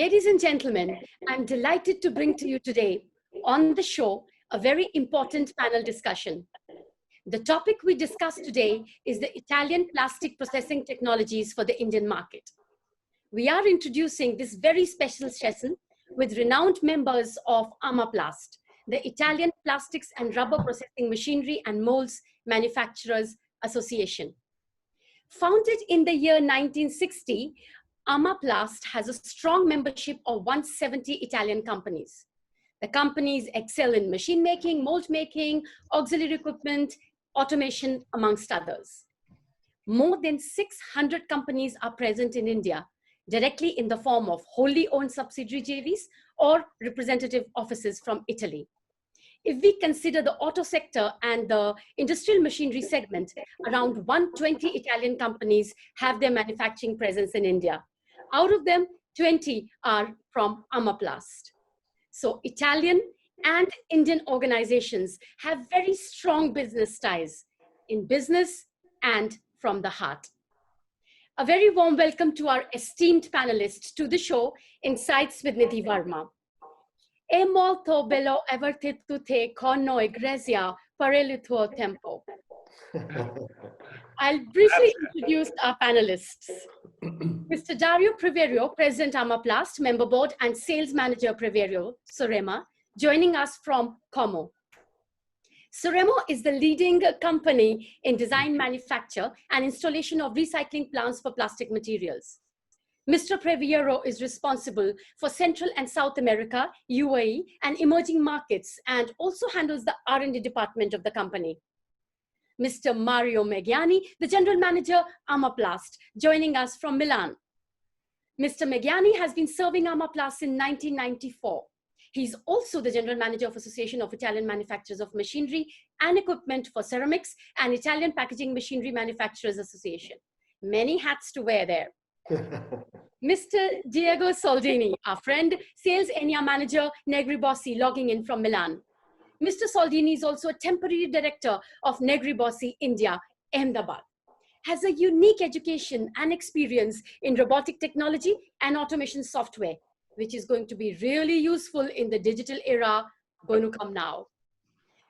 Ladies and gentlemen, I'm delighted to bring to you today on the show a very important panel discussion. The topic we discuss today is the Italian plastic processing technologies for the Indian market. We are introducing this very special session with renowned members of AMAPLAST, the Italian Plastics and Rubber Processing Machinery and Molds Manufacturers Association. Founded in the year 1960, AMAPLAST has a strong membership of 170 Italian companies. The companies excel in machine making, mold making, auxiliary equipment, automation, amongst others. More than 600 companies are present in India, directly in the form of wholly owned subsidiary JVs or representative offices from Italy. If we consider the auto sector and the industrial machinery segment, around 120 Italian companies have their manufacturing presence in India. Out of them, 20 are from AMAPLAST. So Italian and Indian organizations have very strong business ties in business and from the heart. A very warm welcome to our esteemed panelists to the show, Insights with Nidhi Verma. È molto bello averti tutte con noi, Grezia, per il tuo tempo. I'll briefly introduce our panelists. Mr. Dario Preverio, President AMAPLAST, Member Board and Sales Manager Preverio, Sorema, joining us from Como. Sorema is the leading company in design, manufacture, and installation of recycling plants for plastic materials. Mr. Preverio is responsible for Central and South America, UAE, and emerging markets, and also handles the R&D department of the company. Mr. Mario Magani, the General Manager, AMAPLAST, joining us from Milan. Mr. Magani has been serving AMAPLAST in 1994. He's also the General Manager of Association of Italian Manufacturers of Machinery and Equipment for Ceramics and Italian Packaging Machinery Manufacturers Association. Many hats to wear there. Mr. Diego Soldini, our friend, Sales Area Manager, Negri Bossi, logging in from Milan. Mr. Soldini is also a temporary director of Negri Bossi, India, Ahmedabad. Has a unique education and experience in robotic technology and automation software, which is going to be really useful in the digital era going to come now.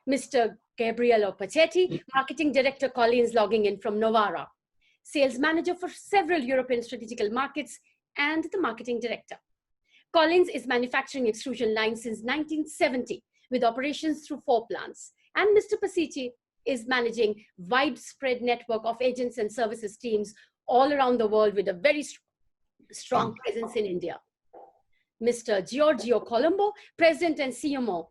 Mr. Gabriele Pacetti, Marketing Director, COLINES, logging in from Novara. Sales Manager for several European strategical markets and the Marketing Director. COLINES is manufacturing extrusion lines since 1970 with operations through 4 plants. And Mr. Pacetti is managing widespread network of agents and services teams all around the world with a very strong presence in India. Mr. Giorgio Colombo, President and CMO,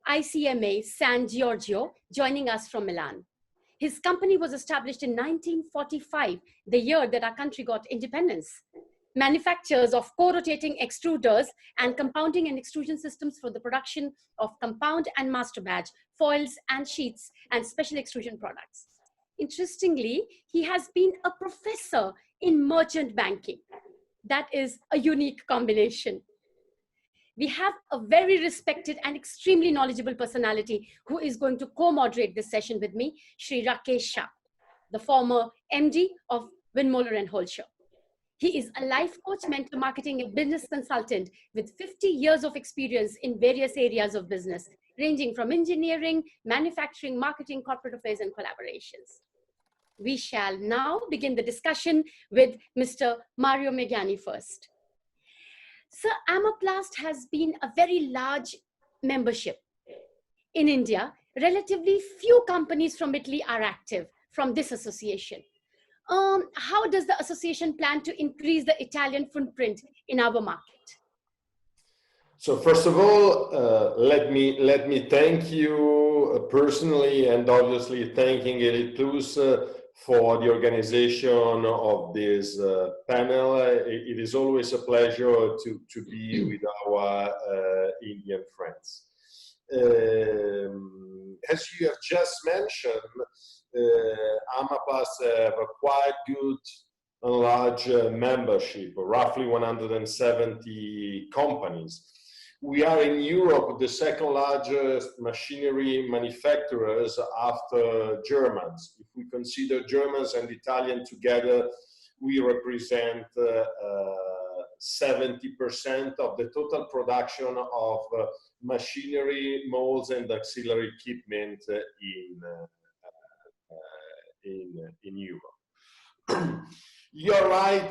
ICMA San Giorgio, joining us from Milan. His company was established in 1945, the year that our country got independence. Manufacturers of co-rotating extruders and compounding and extrusion systems for the production of compound and master batch, foils and sheets, and special extrusion products. Interestingly, he has been a professor in merchant banking. That is a unique combination. We have a very respected and extremely knowledgeable personality who is going to co-moderate this session with me, Shri Rakesh Shah, the former MD of Windmoller and Holscher. He is a life coach, mentor, marketing, and business consultant with 50 years of experience in various areas of business, ranging from engineering, manufacturing, marketing, corporate affairs, and collaborations. We shall now begin the discussion with Mr. Mario Magani first. Sir, AMAPLAST has been a very large membership. In India, relatively few companies from Italy are active from this association. How does the association plan to increase the Italian footprint in our market? So first of all, let me thank you personally, and obviously thanking Elitus for the organization of this panel. It is always a pleasure to be with our Indian friends. As you have just mentioned, AMAPLAST have a quite good and large membership, roughly 170 companies. We are in Europe the second largest machinery manufacturers after Germans. If we consider Germans and Italian together, we represent 70% of the total production of machinery, molds, and auxiliary equipment in Europe. You're right.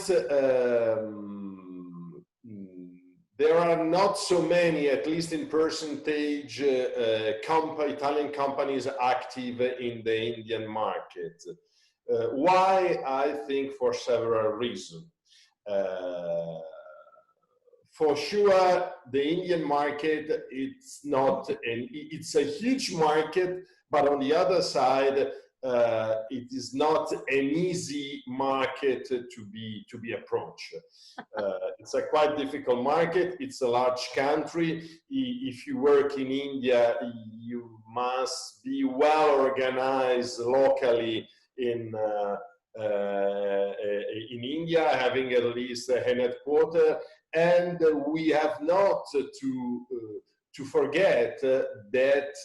There are not so many, at least in percentage, Italian companies active in the Indian market. Why? I think for several reasons. For sure, the Indian market, it's a huge market, but on the other side, it is not an easy market to be approached. It's a quite difficult market. It's a large country. If you work in India, you must be well organized locally in India, having at least a headquarters. And we have not to forget that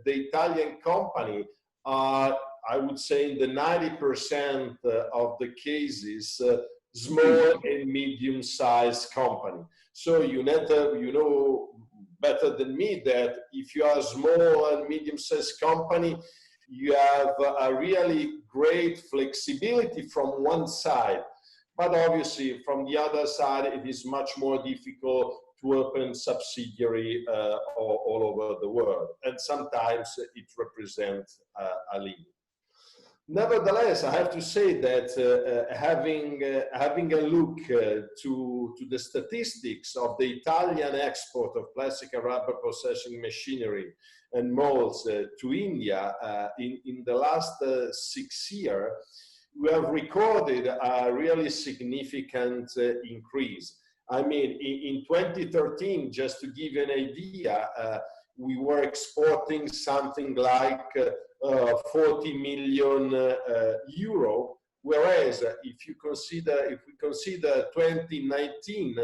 the Italian company are, I would say, in the 90% of the cases, small and medium-sized company. So you know better than me that if you are a small and medium-sized company, you have a really great flexibility from one side. But obviously, from the other side, it is much more difficult to open subsidiary all over the world. And sometimes it represents a limit. Nevertheless, I have to say that having a look to the statistics of the Italian export of plastic and rubber processing machinery and molds to India in the last 6 years, we have recorded a really significant increase. I mean, in 2013, just to give you an idea, we were exporting something like 40 million euro, whereas if we consider 2019,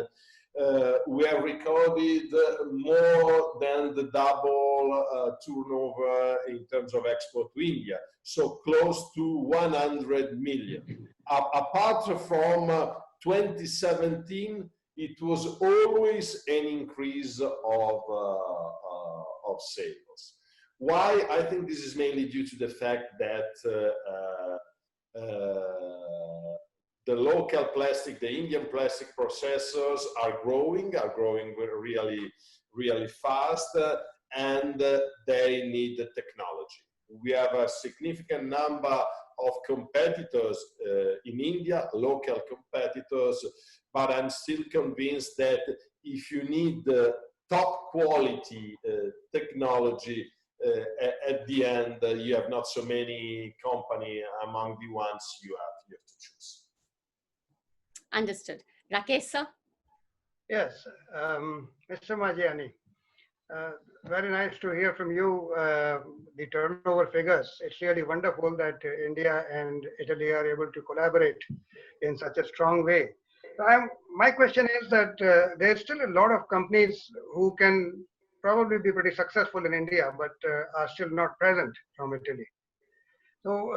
we have recorded more than the double turnover in terms of export to India, so close to 100 million. Apart from 2017, it was always an increase of sales. Why? I think this is mainly due to the fact that the local plastic, the Indian plastic processors are growing really, really fast, and they need the technology. We have a significant number of competitors in India, local competitors, but I'm still convinced that if you need the top quality technology, at the end, you have not so many companies among the ones you have to choose. Understood. Rakesh, sir? Yes, Mr. Magani, very nice to hear from you the turnover figures. It's really wonderful that India and Italy are able to collaborate in such a strong way. My question is that there's still a lot of companies who can probably be pretty successful in India, but are still not present from Italy. So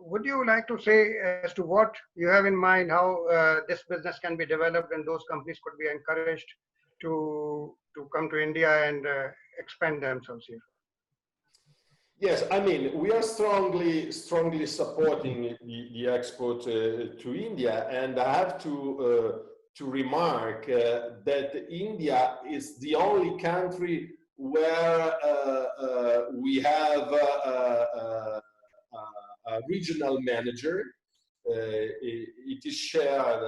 would you like to say as to what you have in mind, how this business can be developed and those companies could be encouraged to come to India and expand themselves here? Yes, I mean, we are strongly supporting the export to India, and I have to remark that India is the only country where we have a regional manager. It is shared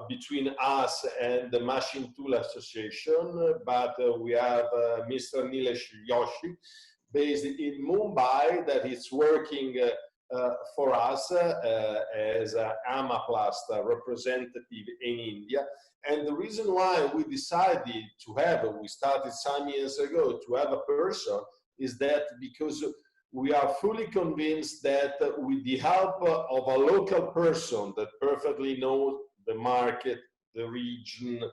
between us and the Machine Tool Association, but we have Mr. Nilesh Yoshi, based in Mumbai, that is working for us as an AMAPLAST representative in India. And the reason why we decided we started some years ago to have a person is that because we are fully convinced that with the help of a local person that perfectly knows the market, the region,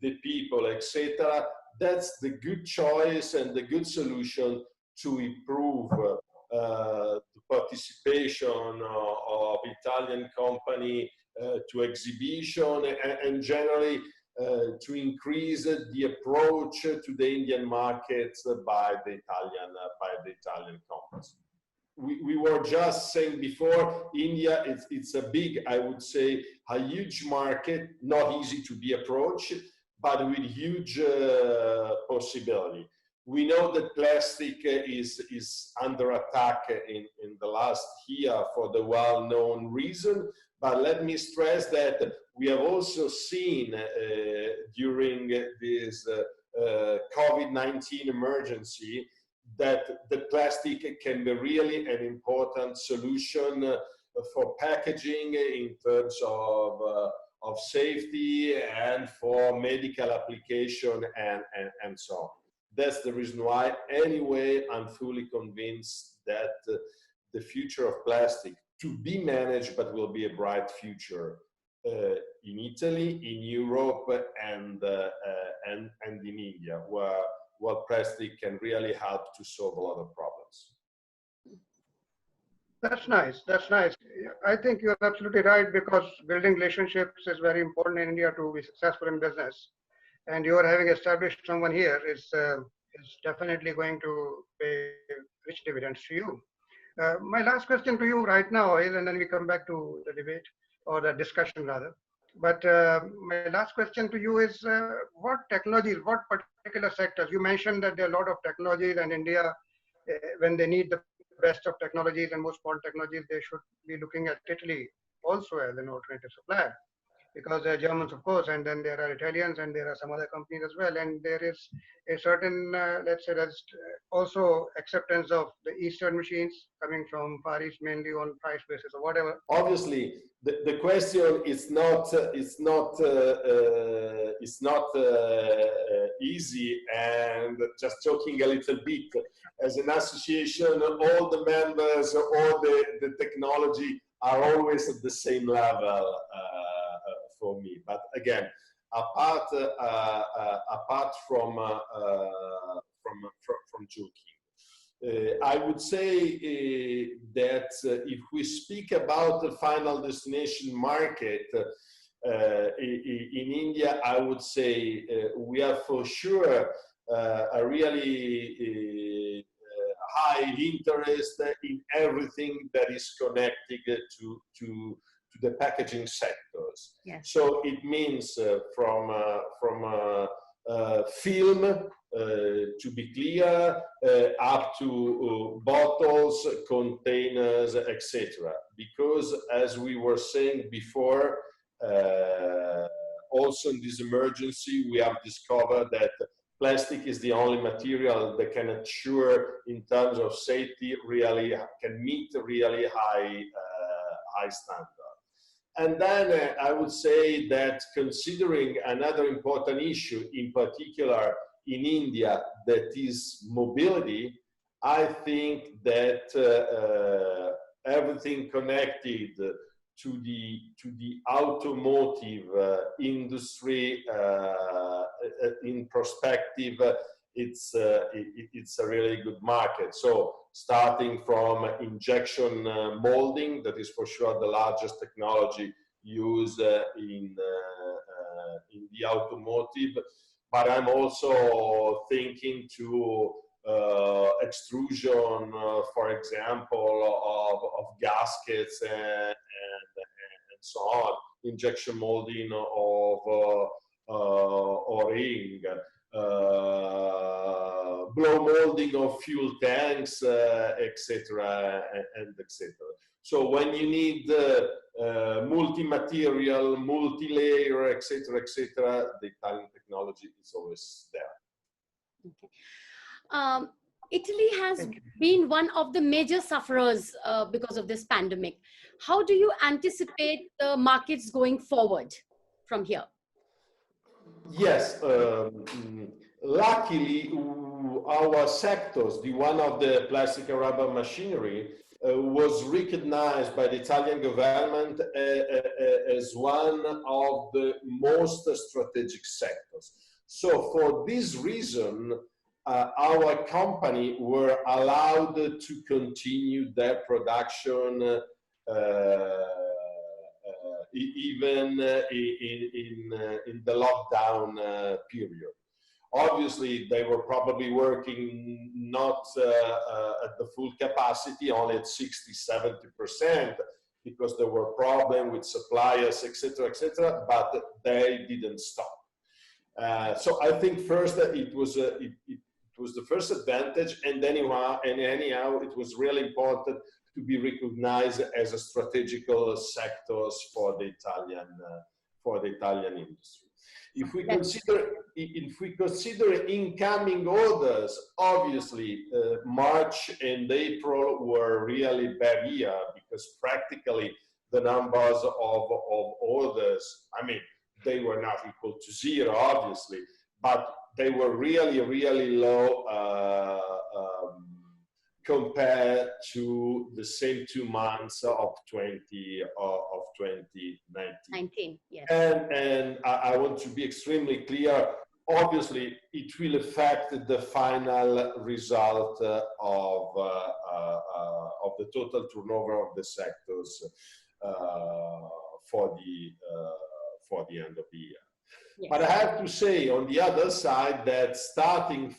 the people, etc., that's the good choice and the good solution to improve the participation of Italian company to exhibition, and generally to increase the approach to the Indian markets by the Italian companies. We were just saying before, India, it's a big, I would say, a huge market, not easy to be approached, but with huge possibility. We know that plastic is under attack in the last year for the well-known reason, but let me stress that we have also seen during this COVID-19 emergency that the plastic can be really an important solution for packaging in terms of safety and for medical application and so on. That's the reason why, anyway, I'm fully convinced that the future of plastic to be managed, but will be a bright future in Italy, in Europe, and in India, where plastic can really help to solve a lot of problems. That's nice. That's nice. I think you're absolutely right, because building relationships is very important in India to be successful in business. And you are having established someone here is definitely going to pay rich dividends to you. My last question to you right now is, and then we come back to the debate or the discussion rather. But my last question to you is, what technologies, what particular sectors? You mentioned that there are a lot of technologies, and India, when they need the best of technologies and most modern technologies, they should be looking at Italy also as an alternative supplier, because there are Germans, of course, and then there are Italians, and there are some other companies as well. And there is a certain, let's say, there's also acceptance of the Eastern machines coming from Far East, mainly on price basis or whatever. Obviously, the question is not easy. And just talking a little bit, as an association, all the members, all the technology are always at the same level. For me, but again, apart from joking, I would say that if we speak about the final destination market in India, I would say we have for sure a really high interest in everything that is connected to the packaging sectors. Yes. So it means from film, to be clear, up to bottles, containers, etc. Because as we were saying before, also in this emergency, we have discovered that plastic is the only material that can ensure, in terms of safety, really can meet really high standards. And then I would say that, considering another important issue, in particular in India, that is mobility, I think that everything connected to the automotive industry in perspective, it's a really good market. So starting from injection molding, that is for sure the largest technology used in the automotive, but I'm also thinking to extrusion, for example, of gaskets and so on, injection molding of O-ring, blow molding of fuel tanks, etc. and etc. So when you need multi-material, multi-layer, etc., the Italian technology is always there. Okay. Italy has been one of the major sufferers because of this pandemic. How do you anticipate the markets going forward from here? Yes, luckily our sectors, the one of the plastic and rubber machinery, was recognized by the Italian government as one of the most strategic sectors. So for this reason, our company were allowed to continue their production even in the lockdown period. Obviously, they were probably working not at the full capacity, only at 60–70%, because there were problems with suppliers, etc., but they didn't stop. So I think first that it was the first advantage, and anyhow, it was really important to be recognized as a strategical sectors for the Italian industry. If we consider incoming orders, obviously March and April were really bad year, because practically the numbers of orders, I mean, they were not equal to zero, obviously, but they were really low compared to the same 2 months of 2019. Yes. And I want to be extremely clear. Obviously, it will affect the final result of the total turnover of the sectors for the end of the year. Yes. But I have to say, on the other side, that starting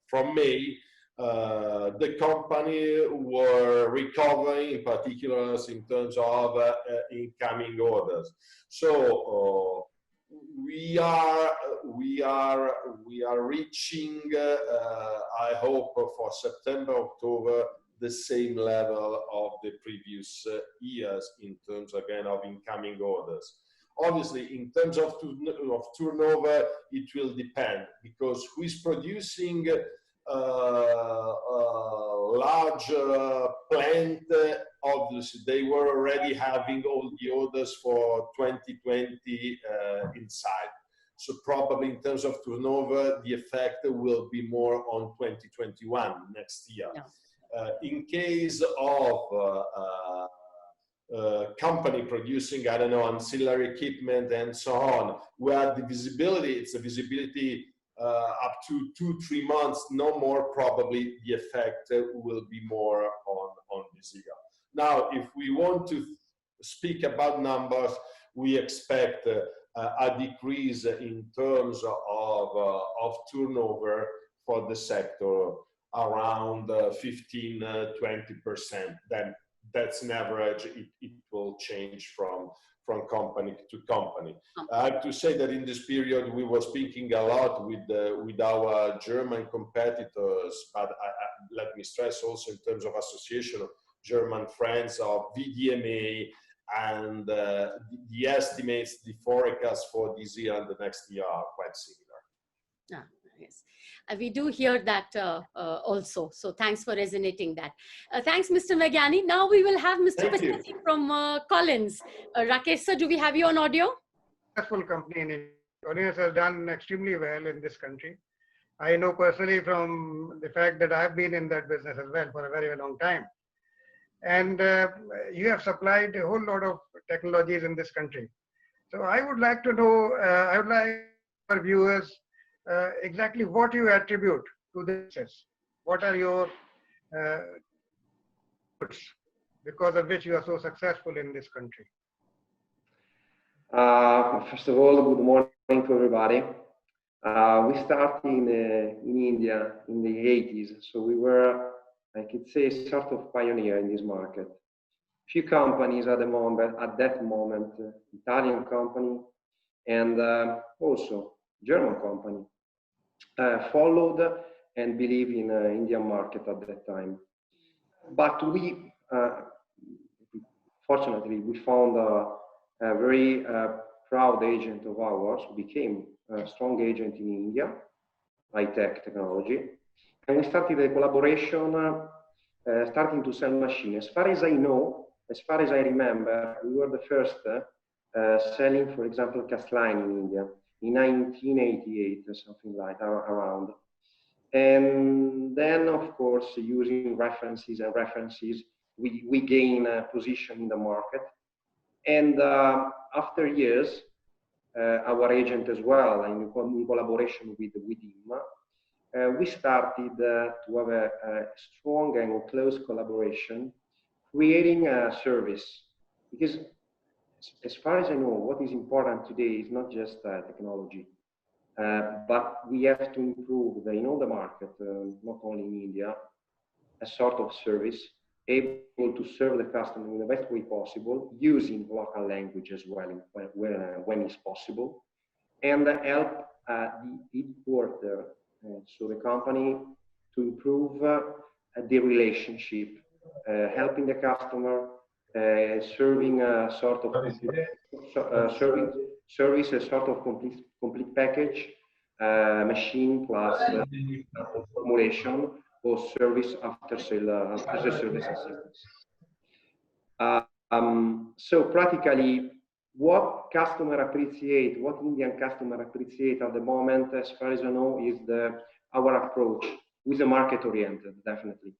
from May, the company were recovering, in particular in terms of incoming orders. So we are reaching, I hope, for September, October, the same level of the previous years in terms, again, of incoming orders. Obviously, in terms of turnover, it will depend, because who is producing large plant, obviously they were already having all the orders for 2020 inside. So probably in terms of turnover, the effect will be more on 2021, next year. Yeah. In case of company producing, I don't know, ancillary equipment and so on, where the visibility, it's a visibility up to 2–3 months, no more, probably the effect will be more on this year. Now, if we want to speak about numbers, we expect a decrease in terms of turnover for the sector around 15–20%. Then that's an average. It will change from company to company. I have to say that in this period we were speaking a lot with our German competitors, but let me stress also in terms of association of German friends of VDMA, and the estimates, the forecasts for this year and the next year are quite similar. Yes. We do hear that also. So thanks for resonating that. Thanks, Mr. Magani. Now we will have Mr. Pachetti from COLINES. Rakesh sir, do we have you on audio? Successful company in India. COLINES has done extremely well in this country. I know personally from the fact that I've been in that business as well for a very long time. And you have supplied a whole lot of technologies in this country. So I would like to know, I would like our viewers exactly what you attribute to this success. What are your because of which you are so successful in this country? First of all, good morning to everybody. We started in India in the 80s, so we were, I could say, sort of pioneer in this market. Few companies at that moment, Italian company and also German company, followed and believed in Indian market at that time. But we, fortunately, we found a very proud agent of ours, who became a strong agent in India, high-tech technology. And we started a collaboration, starting to sell machines. As far as I know, as far as I remember, we were the first selling, for example, cast line in India in 1988 or something like around. And then, of course, using references, we gain a position in the market. And after years, our agent as well, in collaboration with ICMA, we started to have a strong and close collaboration, creating a service Because as far as I know, what is important today is not just technology, but we have to improve in all the market, not only in India, a sort of service able to serve the customer in the best way possible, using local language as well when it's possible, and help the headquarter, so the company, to improve the relationship, helping the customer, serving a sort of service, a sort of complete package, machine plus formulation or service after service assistance. So practically, what customer appreciate, what Indian customer appreciate at the moment, as far as I know, is our approach with the market oriented, definitely.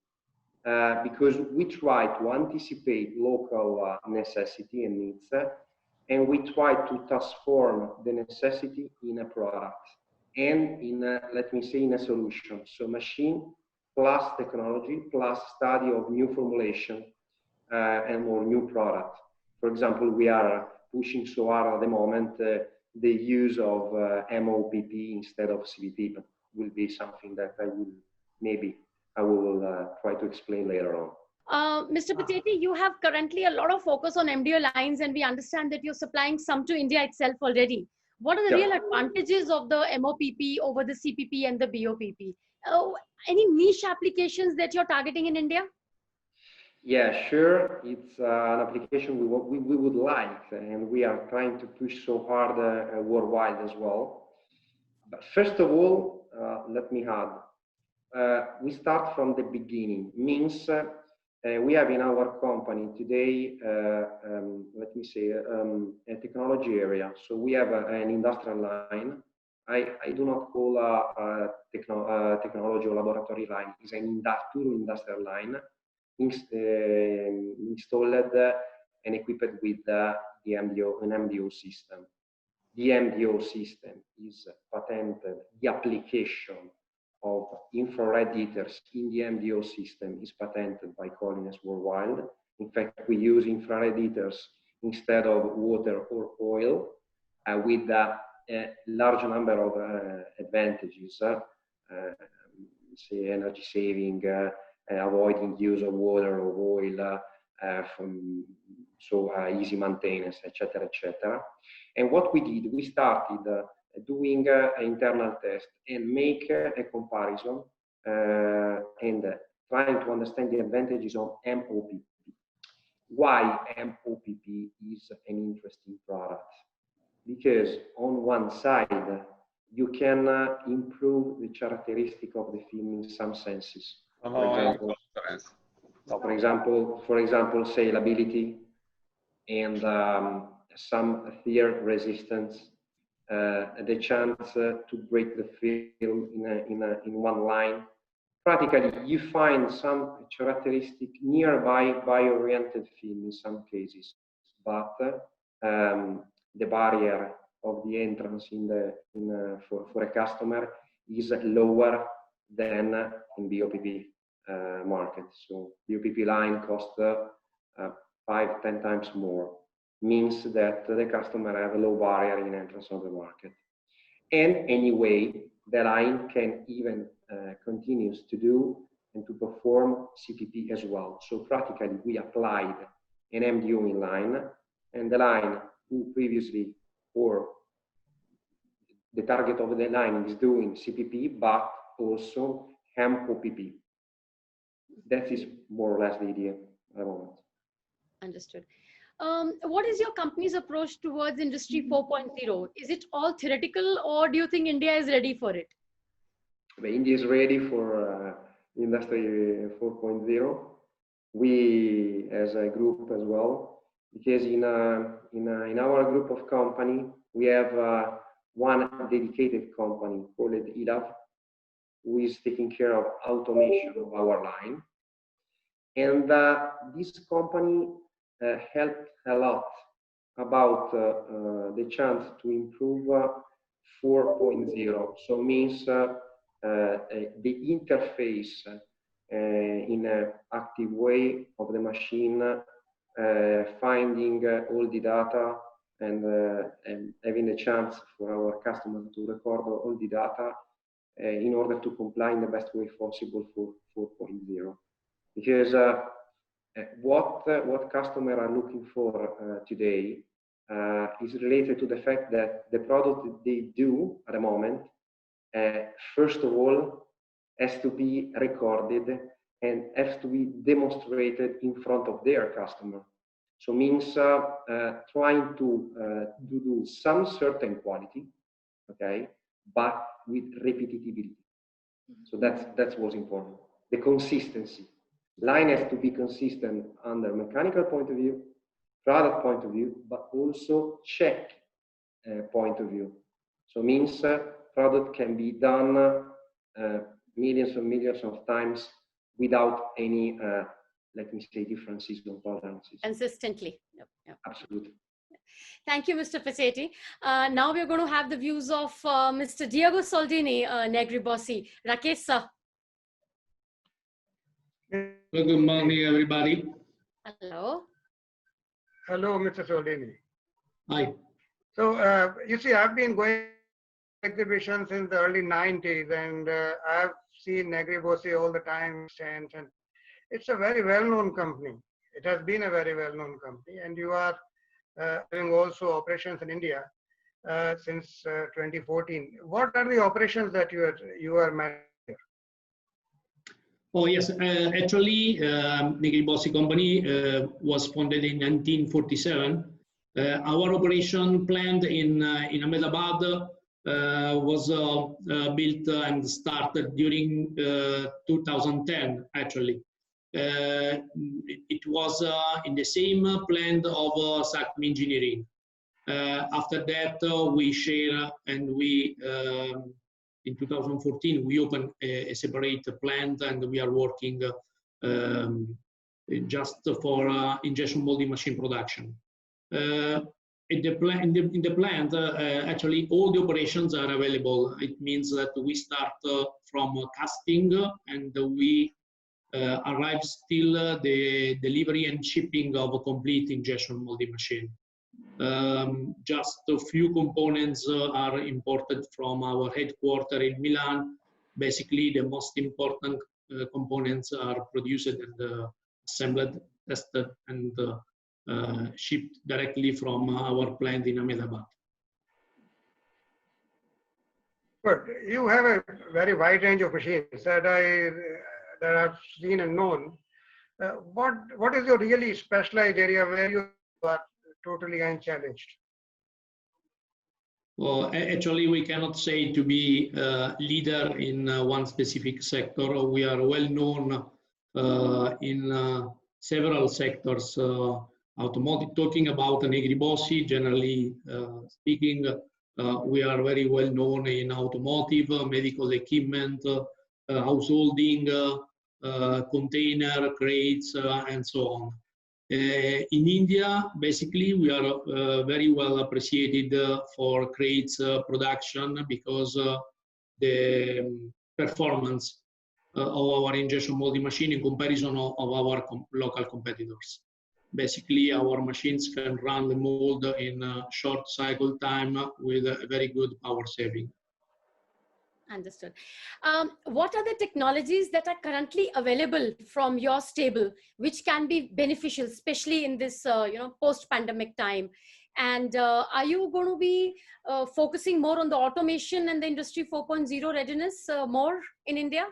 Because we try to anticipate local necessity and needs, and we try to transform the necessity in a product and in a, let me say, in a solution. So machine plus technology plus study of new formulation and more new product. For example, we are pushing so hard at the moment the use of MOPP instead of CVP, but will be something that I will try to explain later on. Mr. Pateti, you have currently a lot of focus on MDO lines, and we understand that you're supplying some to India itself already. What are the real advantages of the MOPP over the CPP and the BOPP? Any niche applications that you're targeting in India? Yeah, sure. It's an application we would like, and we are trying to push so hard worldwide as well. But first of all, let me add, we start from the beginning. Means we have in our company today, let me say, a technology area. So we have an industrial line. I do not call a technology or laboratory line. It's an pure industrial line installed and equipped with an MDO system. The MDO system is patented. The application of infrared heaters in the MDO system is patented by COLINES worldwide. In fact, we use infrared heaters instead of water or oil with a large number of advantages, say energy saving, avoiding use of water or oil, easy maintenance, etc., etc. And what we did, we started doing an internal test and make a comparison and trying to understand the advantages of MOPP. Why MOPP is an interesting product? Because on one side, you can improve the characteristic of the film in some senses. For example, salability and some tear resistance, the chance to break the film in one line. Practically, you find some characteristic nearby bio-oriented film in some cases, but the barrier of the entrance for a customer is lower than in BOPP market. So BOPP line costs 5-10 times more. Means that the customer have a low barrier in entrance of the market. And anyway, the line can even continues to do and to perform CPP as well. So practically, we applied an MDO in line, and the line who previously, or the target of the line is doing CPP, but also MOPP. That is more or less the idea at the moment. Understood. What is your company's approach towards Industry 4.0? Is it all theoretical, or do you think India is ready for it? India is ready for Industry 4.0. We, as a group as well, because in our group of company, we have one dedicated company called IDAV, who is taking care of automation of our line. And this company helped a lot about the chance to improve 4.0. So means the interface in an active way of the machine finding all the data and having the chance for our customers to record all the data in order to comply in the best way possible for 4.0. Because what customers are looking for today is related to the fact that the product that they do at the moment, first of all, has to be recorded and has to be demonstrated in front of their customer. So means trying to do some certain quality, okay, but with repetitivity. So that's what's important. The consistency. Line has to be consistent under mechanical point of view, product point of view, but also check point of view. So means product can be done millions and millions of times without any, let me say, differences or tolerances. Consistently. Yep. Absolutely. Thank you, Mr. Facchetti. Now we're going to have the views of Mr. Diego Soldini, Negri Bossi. Rakesh, sir. Well, good morning, everybody. Hello. Hello, Mr. Soldini. Hi. So, you see, I've been going to exhibitions since the early 90s, and I've seen Negri Bossi all the time, and it's a very well-known company. It has been a very well-known company, and you are doing also operations in India since 2014. What are the operations that you are managing? Oh, yes. Actually, Negri Bossi company was founded in 1947. Our operation plant in Ahmedabad was built and started during 2010, actually. It was in the same plant of SACM Engineering. After that, we share and we, in 2014, we opened a separate plant and we are working just for injection molding machine production. In the plant, actually, all the operations are available. It means that we start from casting and we arrive still the delivery and shipping of a complete injection molding machine. Just a few components are imported from our headquarters in Milan. Basically, the most important components are produced and assembled, tested, and shipped directly from our plant in Ahmedabad. But you have a very wide range of machines that I've seen and known. What is your really specialized area where you are totally unchallenged? Well, actually, we cannot say to be leader in one specific sector. We are well known in several sectors. Automotive, talking about Negri Bossi, generally speaking, we are very well known in automotive, medical equipment, householding, container, crates, and so on. In India, basically, we are very well appreciated for crates production because the performance of our injection molding machine in comparison of our local competitors. Basically, our machines can run the mold in a short cycle time with a very good power saving. Understood. What are the technologies that are currently available from your stable, which can be beneficial, especially in this post-pandemic time? And are you going to be focusing more on the automation and the Industry 4.0 readiness more in India?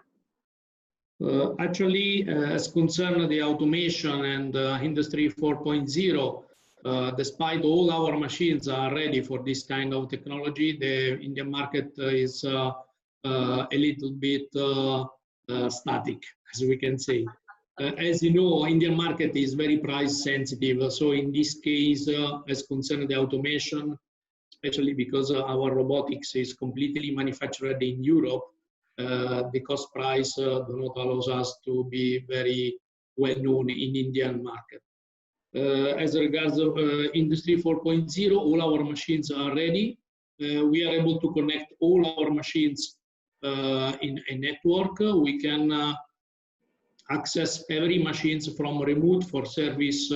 Actually, as concerned the automation and Industry 4.0, despite all our machines are ready for this kind of technology, the Indian market is a little bit static, as we can say. As you know, Indian market is very price sensitive. So in this case, as concerned the automation, especially because our robotics is completely manufactured in Europe, the cost price do not allow us to be very well known in Indian market. As regards Industry 4.0, all our machines are ready. We are able to connect all our machines in a network. We can access every machines from remote for service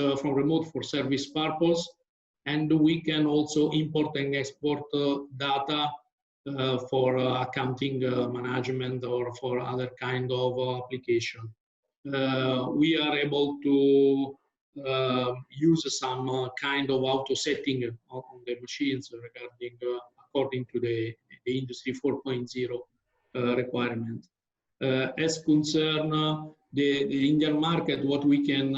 purpose, and we can also import and export data for accounting management or for other kind of application. We are able to use some kind of auto setting on the machines regarding according to the industry 4.0 requirement. As concern the Indian market, what we can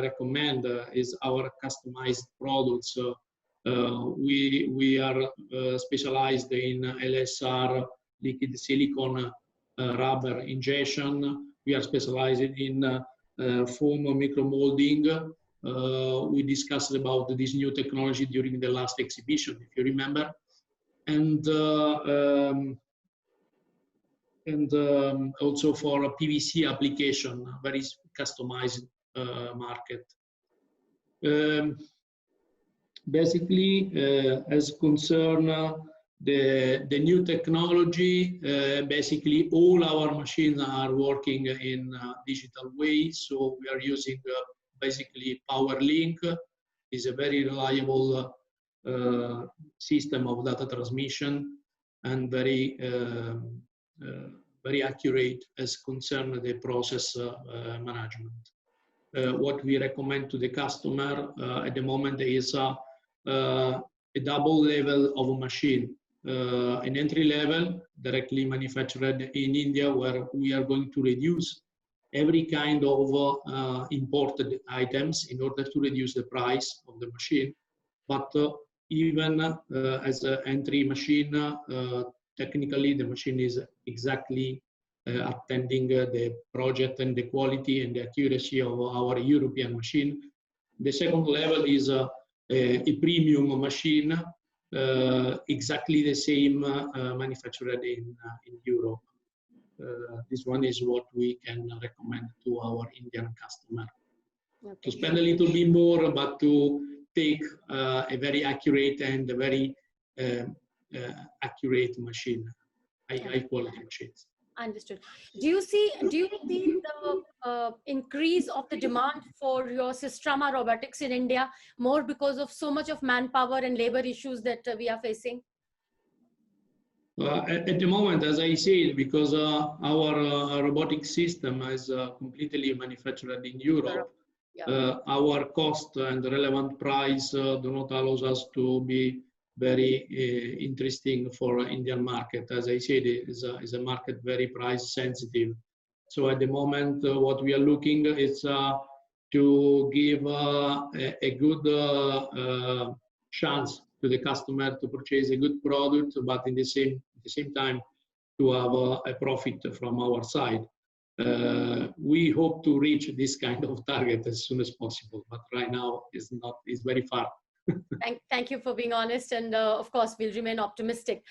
recommend is our customized products. We are specialized in LSR, liquid silicone rubber injection. We are specialized in foam micro molding. We discussed about this new technology during the last exhibition, if you remember. And also for a PVC application, very customized market. Basically, as concern the new technology, basically all our machines are working in digital way. So we are using basically PowerLink. Is a very reliable system of data transmission and very accurate as concern the process management. What we recommend to the customer at the moment is a double level of a machine. An entry level directly manufactured in India, where we are going to reduce every kind of imported items in order to reduce the price of the machine. But even as an entry machine, technically the machine is exactly attending the project and the quality and the accuracy of our European machine. The second level is a premium machine, exactly the same manufactured in Europe. This one is what we can recommend to our Indian customer. Okay. To spend a little bit more, but to take a very accurate and a very accurate machine, high quality machines. Understood. Do you see the increase of the demand for your Systrama robotics in India more because of so much of manpower and labor issues that we are facing? At the moment, as I said, because our robotic system is completely manufactured in Europe, our cost and relevant price do not allow us to be very interesting for Indian market. As I said, it is a market very price sensitive. So at the moment, what we are looking is to give a good chance to the customer to purchase a good product, but in the same time to have a profit from our side. We hope to reach this kind of target as soon as possible, but right now it's very far. Thank you for being honest, and of course we'll remain optimistic.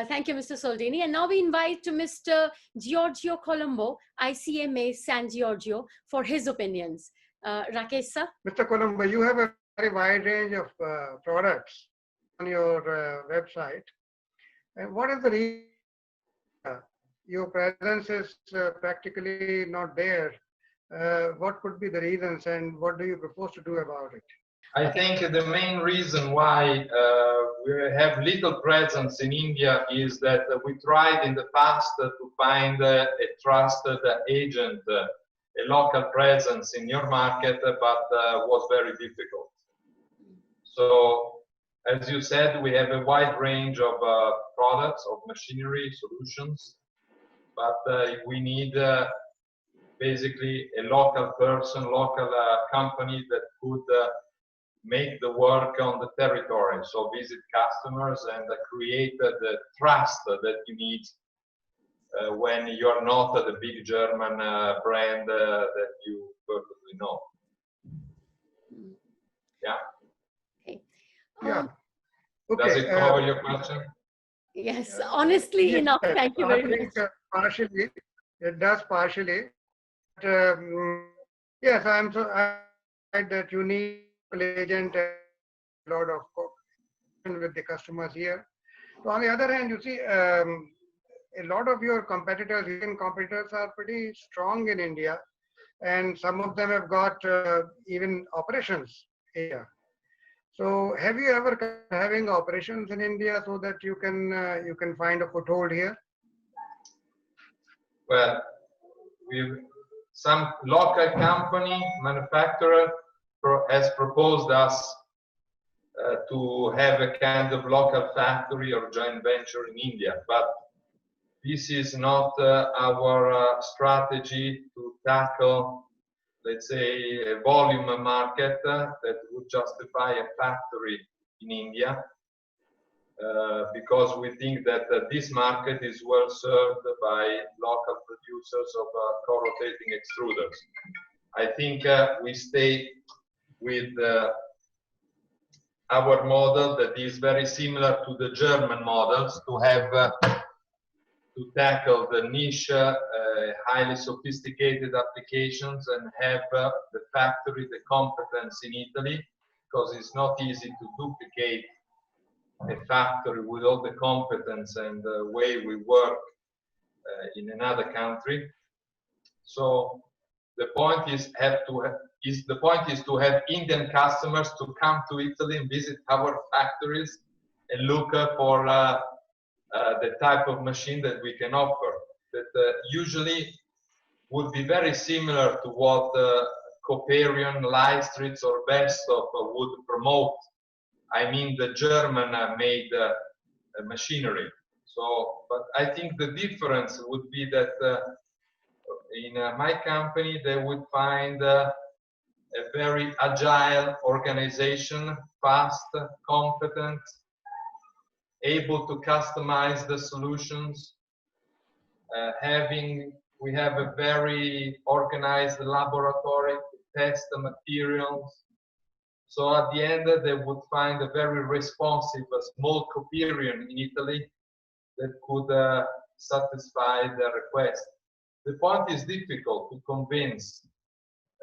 Thank you, Mr. Soldini. And now we invite to Mr. Giorgio Colombo, ICMA San Giorgio, for his opinions. Rakesh sir? Mr. Colombo, you have a very wide range of products on your website. And what is the reason your presence is practically not there? What could be the reasons, and what do you propose to do about it? I think the main reason why we have little presence in India is that we tried in the past to find a trusted agent, a local presence in your market, but was very difficult. So, as you said, we have a wide range of products, of machinery, solutions, but we need basically a local person, local company that could make the work on the territory, so visit customers and create the trust that you need when you're not the big German brand that you perfectly know. Yeah? Okay. Yeah. Okay. Does it cover your question? Yes, honestly enough. Thank you very much. Partially, it does partially. But, yes, I'm so glad that you need agent a lot of cooperation with the customers here. So on the other hand, you see, a lot of your competitors, Indian competitors, are pretty strong in India, and some of them have got even operations here. So have you ever having operations in India so that you can find a foothold here? Well, some local company manufacturer has proposed us to have a kind of local factory or joint venture in India, but this is not our strategy to tackle, let's say, a volume market that would justify a factory in India, because we think that this market is well served by local producers of co-rotating extruders. I think we stay with our model that is very similar to the German models, to have to tackle the niche, highly sophisticated applications and have the factory, the competence in Italy, because it's not easy to duplicate a factory with all the competence and the way we work in another country. So the point is to have Indian customers to come to Italy and visit our factories and look for the type of machine that we can offer, that usually would be very similar to what Coperion, Leistritz or Bestov would promote. I mean the German-made machinery. So, but I think the difference would be that in my company they would find a very agile organization, fast, competent, able to customize the solutions. We have a very organized laboratory to test the materials. So at the end, they would find a very responsive, small Coperion in Italy that could satisfy their request. The point is difficult to convince,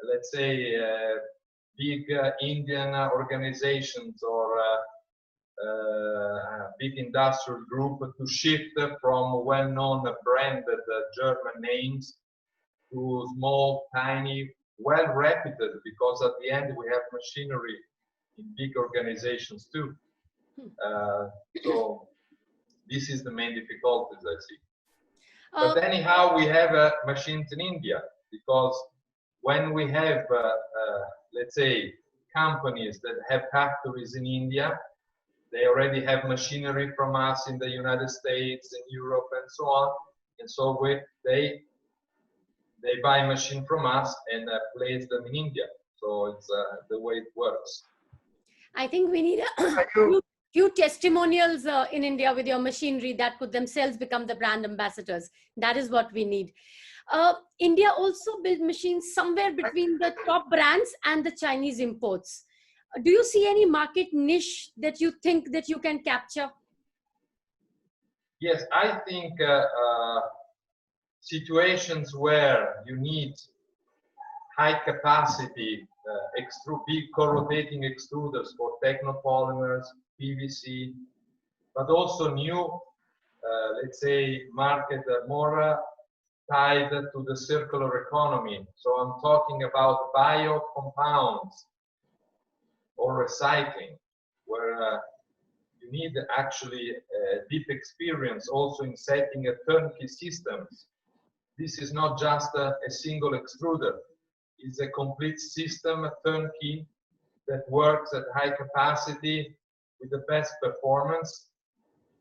let's say, big Indian organizations or big industrial group to shift from well-known branded German names to small, tiny, well-reputed, because at the end we have machinery in big organizations too. So this is the main difficulties I see. But anyhow, we have machines in India, because when we have, let's say, companies that have factories in India, they already have machinery from us in the United States, in Europe, and so on. And so they buy machine from us and place them in India. So it's the way it works. I think we need a few testimonials in India with your machinery that could themselves become the brand ambassadors. That is what we need. India also built machines somewhere between the top brands and the Chinese imports. Do you see any market niche that you think that you can capture? Yes, I think situations where you need high capacity, big co-rotating extruders for technopolymers, PVC, but also new, let's say, market more tied to the circular economy. So I'm talking about bio compounds or recycling, where you need actually deep experience also in setting a turnkey systems. This is not just a single extruder. It's a complete system, a turnkey, that works at high capacity with the best performance.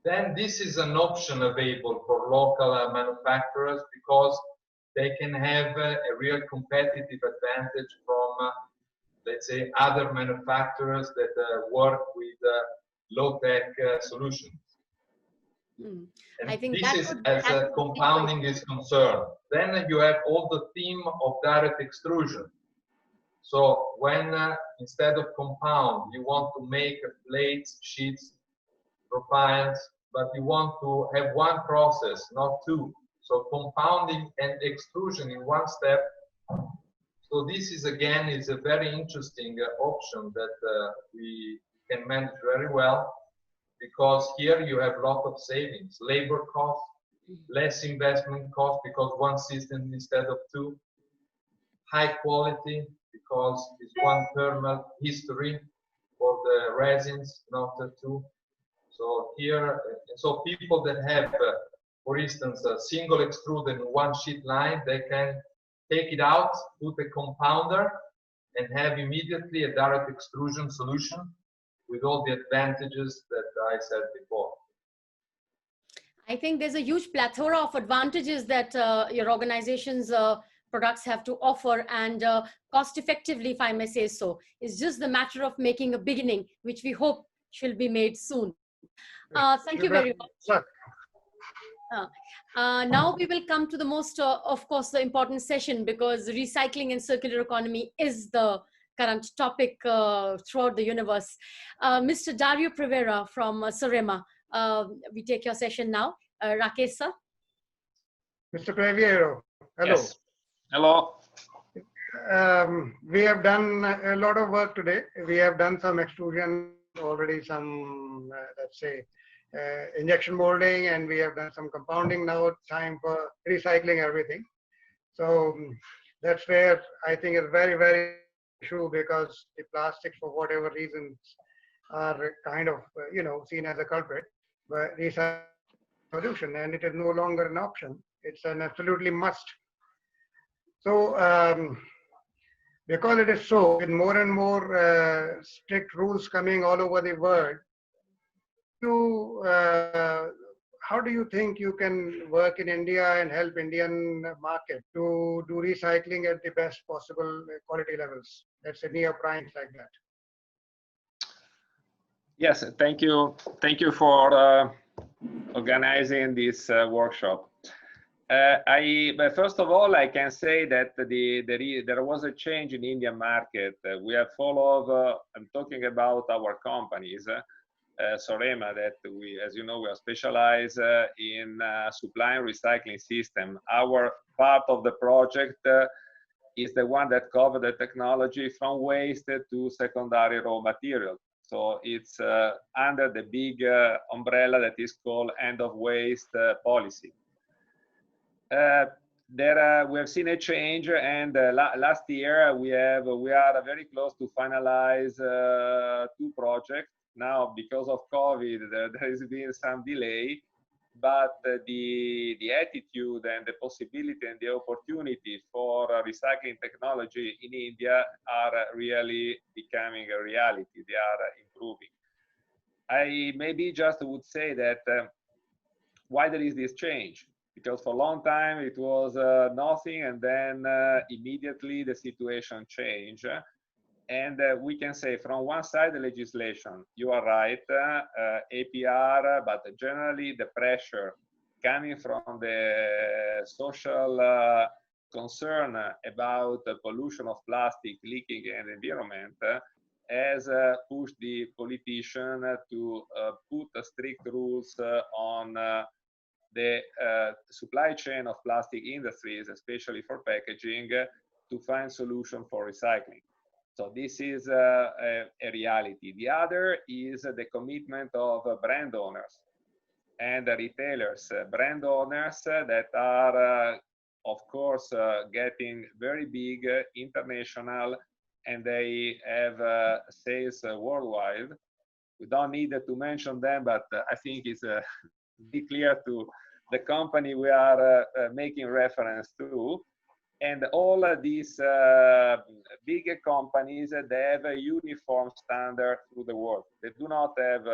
Then this is an option available for local manufacturers, because they can have a real competitive advantage from, let's say, other manufacturers that work with low-tech solutions. And I think this is as compounding is concerned. Then you have all the theme of direct extrusion. So when instead of compound, you want to make plates, sheets, profiles, but you want to have one process, not two. So compounding and extrusion in one step. So this is again is a very interesting option that we can manage very well, because here you have a lot of savings, labor cost, less investment cost, because one system instead of two, high quality because it's one thermal history for the resins, not two. So here, so people that have, for instance, a single extruder in one sheet line, they can take it out, put a compounder, and have immediately a direct extrusion solution with all the advantages that I said before. I think there's a huge plethora of advantages that your organization's products have to offer, and cost effectively, if I may say so. It's just the matter of making a beginning, which we hope shall be made soon. Thank you very much. Now we will come to the most, of course, the important session, because recycling and circular economy is the current topic throughout the universe. Mr. Dario Privera from Sorema, we take your session now. Rakesh sir. Mr. Privero, hello. Yes. Hello. We have done a lot of work today. We have done some extrusion already, some, let's say, injection molding, and we have done some compounding. Now time for recycling everything. So that's where I think it's very, very true, because the plastics, for whatever reasons, are kind of, seen as a culprit. But recycling solution, and it is no longer an option. It's an absolutely must. So because it is so, with more and more strict rules coming all over the world, how do you think you can work in India and help Indian market to do recycling at the best possible quality levels? That's a near primes like that. Yes, thank you. Thank you for organizing this workshop. But first of all, I can say that there was a change in the Indian market. We have followed, I'm talking about our companies, Sorema, that we, as you know, we are specialized in supply and recycling system. Our part of the project is the one that covers the technology from waste to secondary raw material. So it's under the big umbrella that is called end of waste policy. We have seen a change, and last year we are very close to finalize 2 projects. Now, because of COVID, there has been some delay, but the attitude and the possibility and the opportunity for recycling technology in India are really becoming a reality. They are improving. I maybe just would say that why there is this change? Because for a long time it was nothing, and then immediately the situation changed. And we can say from one side, the legislation, you are right, APR, but generally the pressure coming from the social concern about the pollution of plastic leaking in the environment has pushed the politician to put strict rules on the supply chain of plastic industries, especially for packaging, to find solution for recycling. So this is a reality. The other is the commitment of brand owners and retailers. Brand owners that are, of course, getting very big, international, and they have sales worldwide. We don't need to mention them, but I think it's be clear to the company we are making reference to. And all these big companies, they have a uniform standard through the world. They do not have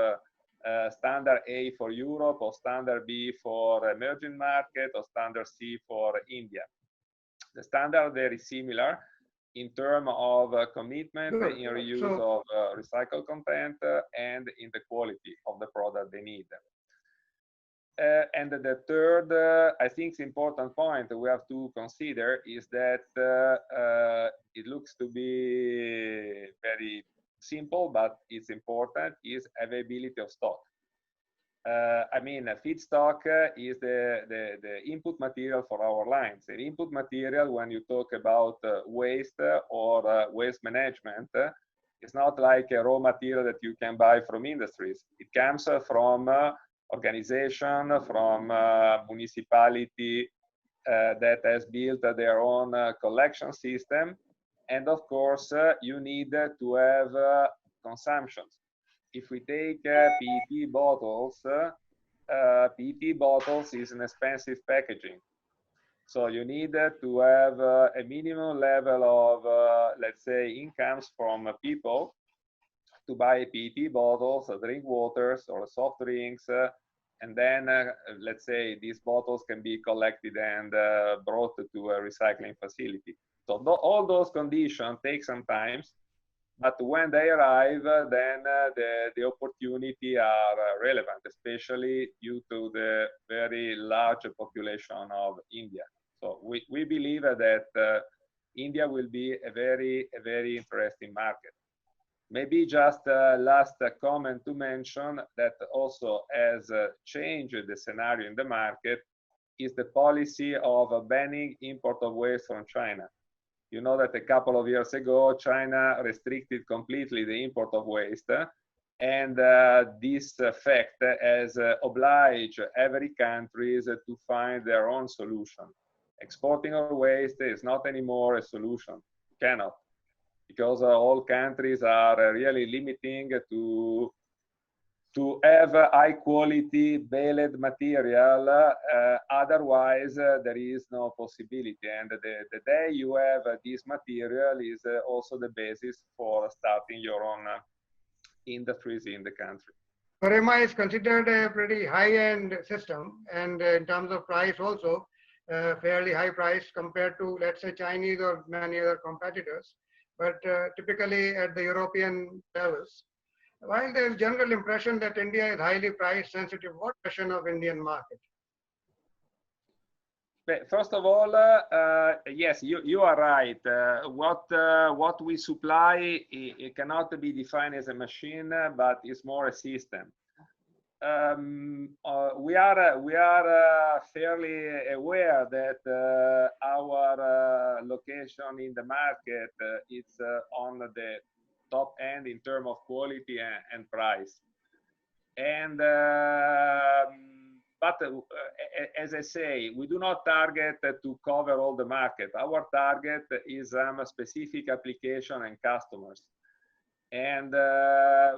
standard A for Europe, or standard B for emerging market, or standard C for India. The standard are very similar in terms of commitment in reuse of recycled content and in the quality of the product they need. And the third, I think, it's important point we have to consider is that it looks to be very simple, but it's important, is availability of stock. I mean, feedstock is the input material for our lines. The input material, when you talk about waste or waste management, it's not like a raw material that you can buy from industries. It comes from organization, from municipality that has built their own collection system. And of course, you need to have consumptions. If we take PET bottles, PET bottles is an expensive packaging. So you need to have a minimum level of, let's say, incomes from people to buy PET bottles, drink waters or soft drinks, and then let's say these bottles can be collected and brought to a recycling facility. So all those conditions take some time, but when they arrive, then the opportunity are relevant, especially due to the very large population of India. So we believe that India will be a very interesting market. Maybe just last comment to mention that also has changed the scenario in the market is the policy of banning import of waste from China. You know that a couple of years ago, China restricted completely the import of waste, and this fact has obliged every country to find their own solution. Exporting of waste is not anymore a solution, cannot, because all countries are really limiting to have high quality baled material, otherwise there is no possibility. And the day you have this material is also the basis for starting your own industries in the country. Sorema is considered a pretty high-end system, and in terms of price also, fairly high price compared to, let's say, Chinese or many other competitors, but typically at the European levels. While there is general impression that India is highly price sensitive, what portion of Indian market? First of all, yes, you are right. What we supply, it cannot be defined as a machine, but it's more a system. We are fairly aware that our location in the market is on the top end in terms of quality and price. And but as I say, we do not target to cover all the market. Our target is specific application and customers. And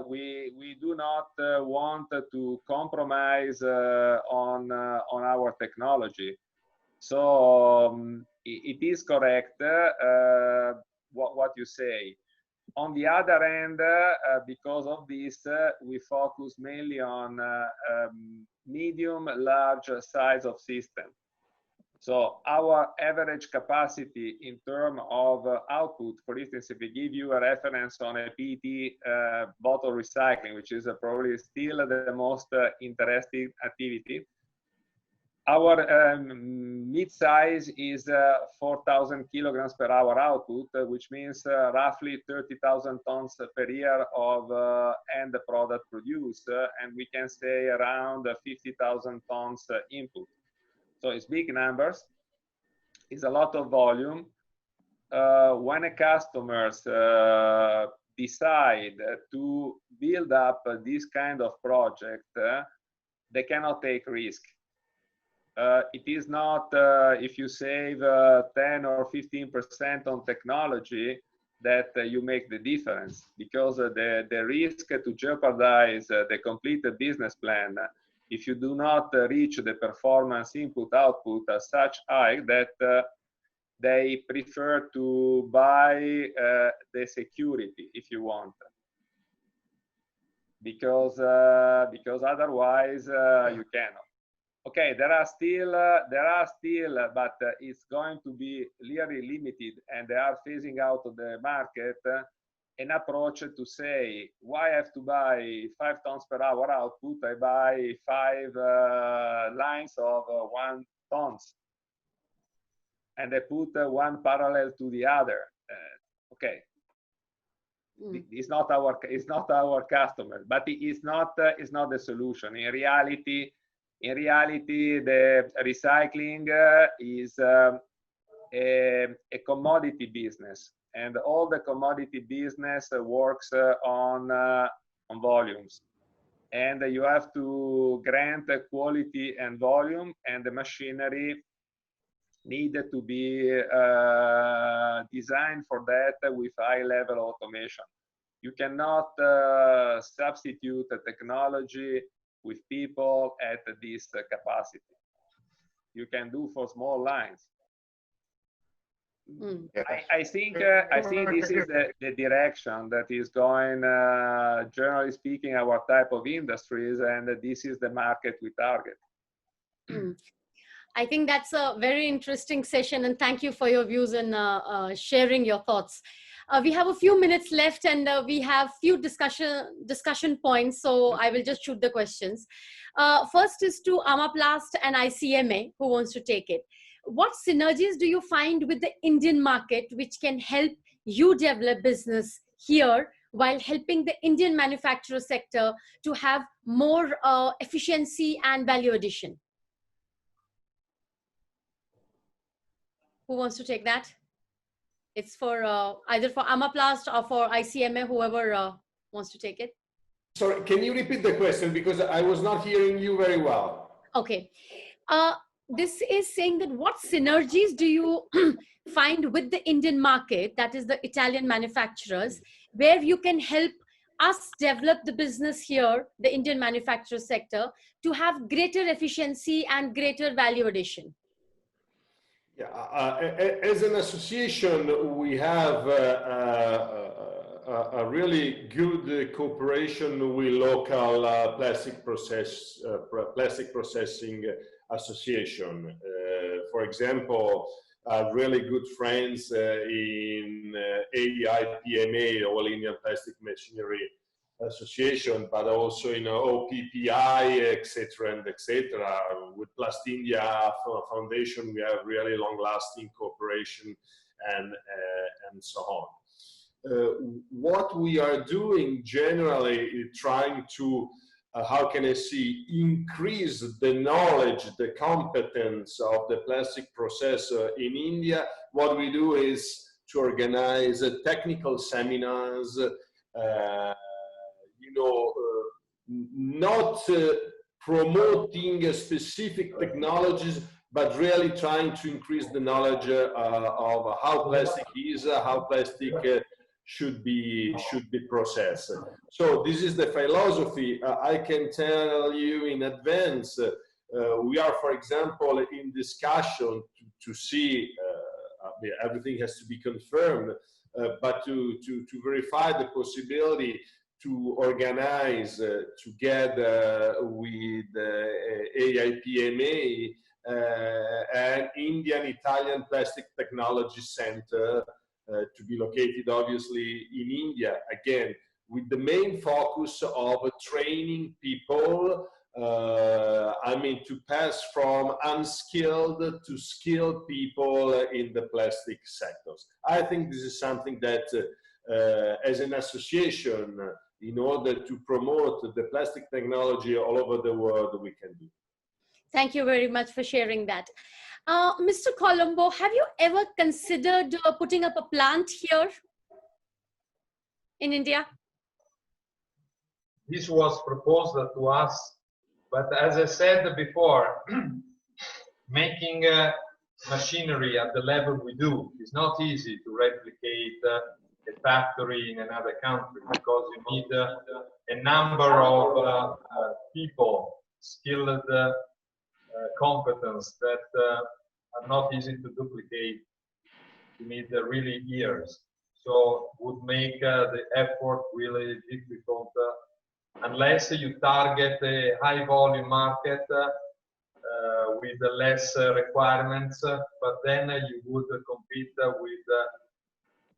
we do not want to compromise on our technology. So it is correct what you say. On the other hand, because of this, we focus mainly on medium, large size of system. So our average capacity in terms of output, for instance, if we give you a reference on a PET bottle recycling, which is probably still the most interesting activity, our mid-size is 4,000 kilograms per hour output, which means roughly 30,000 tons per year of end product produced, and we can say around 50,000 tons input. So it's big numbers, it's a lot of volume. When a customers decide to build up this kind of project, they cannot take risk. It is not if you save 10 or 15% on technology that you make the difference, because the risk to jeopardize the complete business plan if you do not reach the performance input output as such high that they prefer to buy the security, if you want, because otherwise you cannot. Okay, there are still, but it's going to be really limited, and they are phasing out of the market an approach to say, why I have to buy 5 tons per hour output? I buy 5 lines of 1 tons, and I put one parallel to the other. Okay, it's not our customer, but it's not the solution. In reality, the recycling is a commodity business, and all the commodity business works on volumes, and you have to grant quality and volume, and the machinery need to be designed for that with high-level automation. You cannot substitute the technology with people at this capacity. You can do for small lines. I think this is the direction that is going, generally speaking, our type of industries, and this is the market we target. I think that's a very interesting session, and thank you for your views and sharing your thoughts. We have a few minutes left, and we have few discussion points, so I will just shoot the questions. First is to AMAPLAST and ICMA, who wants to take it. What synergies do you find with the Indian market which can help you develop business here while helping the Indian manufacturer sector to have more efficiency and value addition? Who wants to take that? It's for either for AMAPLAST or for ICMA, whoever wants to take it. Sorry, can you repeat the question, because I was not hearing you very well? Okay. This is saying that what synergies do you find with the Indian market, that is the Italian manufacturers, where you can help us develop the business here, the Indian manufacturer sector, to have greater efficiency and greater value addition? Yeah, as an association, we have a really good cooperation with local plastic processing association. For example, really good friends in AIPMA, All Indian Plastic Machinery Association, but also in OPPI, etc. and etc. With Plast India Foundation, we have really long-lasting cooperation and so on. What we are doing generally is trying to, how can I say, increase the knowledge, the competence of the plastic processor in India. What we do is to organize technical seminars, not promoting specific technologies, but really trying to increase the knowledge of how plastic is, how plastic should be processed. So this is the philosophy. I can tell you in advance, we are, for example, in discussion to see, everything has to be confirmed, but to verify the possibility to organize together with AIPMA an Indian-Italian Plastic Technology Center to be located obviously in India, again, with the main focus of training people, to pass from unskilled to skilled people in the plastic sectors. I think this is something that as an association, in order to promote the plastic technology all over the world, we can do. Thank you very much for sharing that. Mr. Colombo, have you ever considered putting up a plant here in India? This was proposed to us, but as I said before, making machinery at the level we do is not easy to replicate a factory in another country, because you need a number of people, skilled competence that are not easy to duplicate. You need really years, so would make the effort really difficult unless you target a high volume market with less requirements, but then you would compete with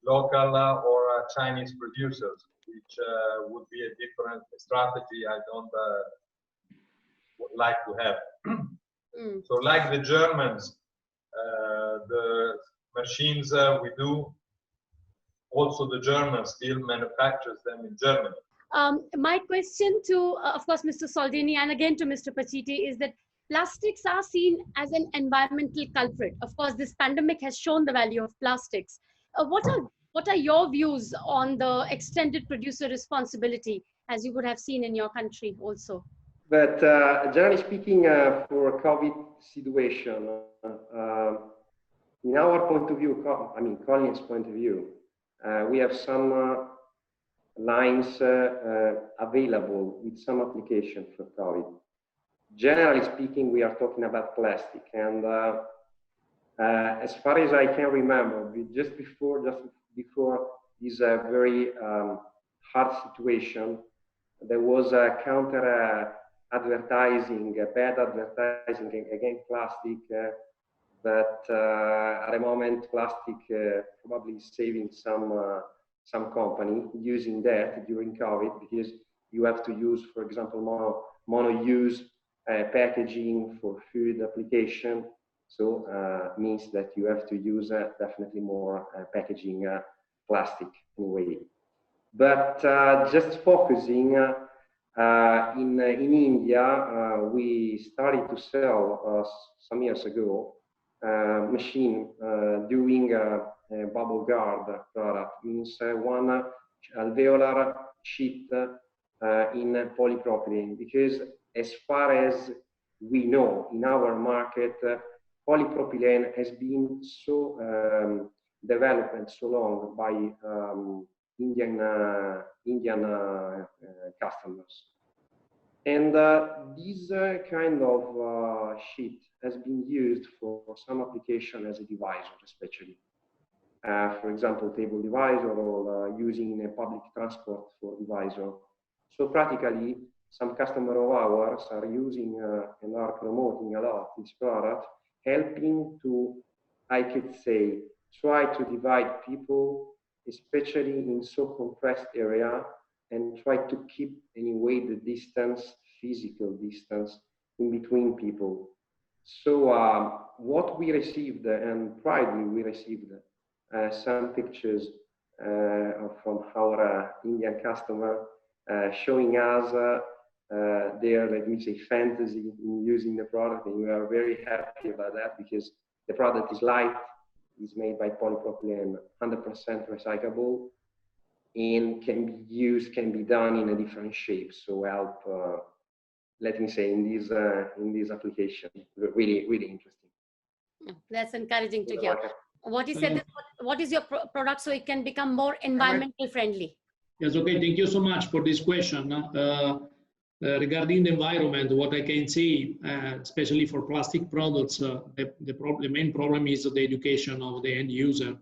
local or Chinese producers, which would be a different strategy I don't like to have. So like the Germans, the machines we do, also the Germans still manufactures them in Germany. My question to, of course, Mr. Soldini, and again to Mr. Paciti, is that plastics are seen as an environmental culprit. Of course, this pandemic has shown the value of plastics. What are your views on the extended producer responsibility, as you would have seen in your country also? But generally speaking, for COVID situation, our point of view, I mean, COLINES' point of view, we have some lines available with some application for COVID. Generally speaking, we are talking about plastic, and as far as I can remember, just before this very hard situation, there was a counter advertising, bad advertising against plastic. But at the moment, plastic probably is saving some company using that during COVID, because you have to use, for example, mono-use packaging for food application. So means that you have to use definitely more packaging plastic anyway. But just focusing in India, we started to sell some years ago machine doing a bubble guard product, means one alveolar sheet in polypropylene, because as far as we know in our market, polypropylene has been so developed so long by Indian customers. And this kind of sheet has been used for some application as a divisor, especially. For example, table divisor, or using in a public transport for divisor. So practically, some customer of ours are using and are promoting a lot this product, helping to, I could say, try to divide people, especially in so compressed area, and try to keep anyway the distance, physical distance in between people. So what we received, and proudly we received some pictures from our Indian customer showing us their, let me say, fantasy in using the product, and we are very happy about that, because the product is light, is made by polypropylene, 100% recyclable, and can be used, can be done in a different shape. So help, let me say, in this application, really, really interesting. That's encouraging to hear. What you said, what is your product so it can become more environmental friendly? Yes, okay, thank you so much for this question. Regarding the environment, what I can say, especially for plastic products, the main problem is the education of the end user,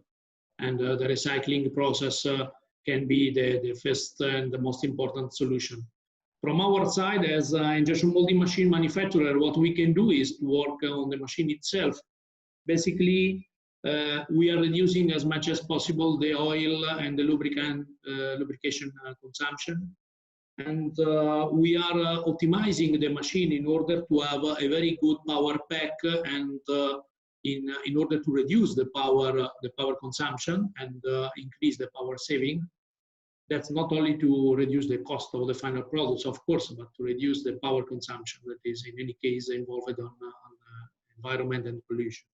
and the recycling process can be the first and the most important solution. From our side, as an injection molding machine manufacturer, what we can do is to work on the machine itself. Basically, we are reducing as much as possible the oil and the lubrication consumption. And we are optimizing the machine in order to have a very good power pack, and in order to reduce the power consumption and increase the power saving. That's not only to reduce the cost of the final products, of course, but to reduce the power consumption that is in any case involved on environment and pollution.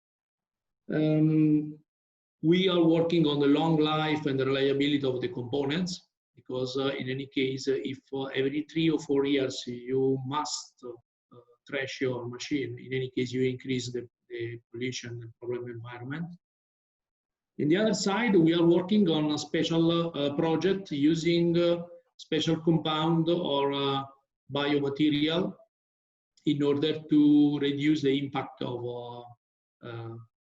We are working on the long life and the reliability of the components, because in any case, if every 3 or 4 years you must trash your machine, in any case you increase the pollution and problem environment. In the other side, we are working on a special project using special compound or biomaterial in order to reduce the impact of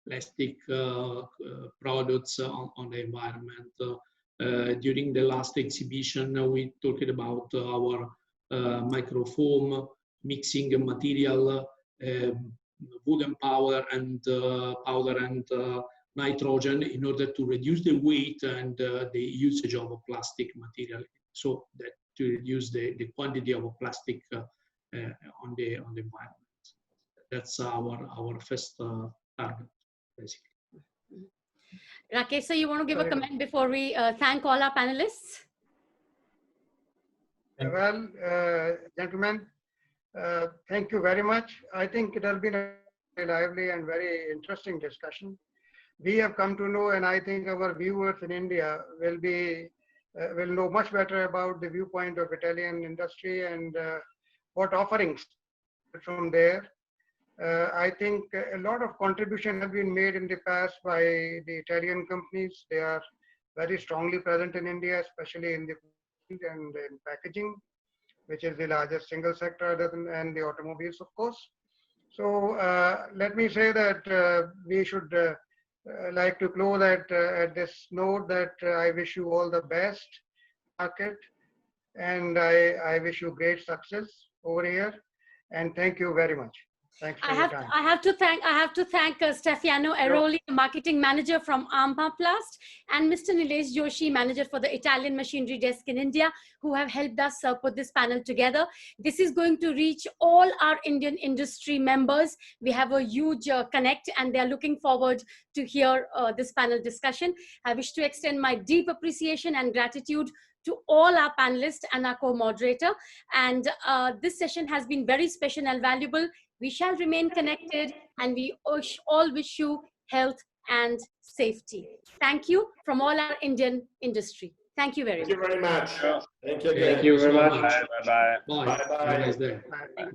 plastic products on the environment. During the last exhibition, we talked about our microfoam mixing material, wooden powder and nitrogen, in order to reduce the weight and the usage of a plastic material, so that to reduce the quantity of plastic on the environment. That's our first target, basically. Rakesh, so you want to give a comment before we thank all our panelists? Well, gentlemen, thank you very much. I think it has been a very lively and very interesting discussion. We have come to know, and I think our viewers in India will know much better about the viewpoint of Italian industry and what offerings from there. I think a lot of contribution has been made in the past by the Italian companies. They are very strongly present in India, especially in the and in packaging, which is the largest single sector other than and the automobiles, of course. So let me say that we should like to close at this note that I wish you all the best market, and I wish you great success over here, and thank you very much. Thanks for your time. I have to thank Stefano Airoli, the marketing manager from AMAPLAST, and Mr. Nilesh Joshi, manager for the Italian machinery desk in India, who have helped us put this panel together. This is going to reach all our Indian industry members. We have a huge connect, and they are looking forward to hear this panel discussion. I wish to extend my deep appreciation and gratitude to all our panelists and our co-moderator. And this session has been very special and valuable. We shall remain connected, and we all wish you health and safety. Thank you from all our Indian industry. Thank you very much. Thank you very much. Thank you again. Thank you very much. Bye. Bye. Have a nice day. Bye. Bye.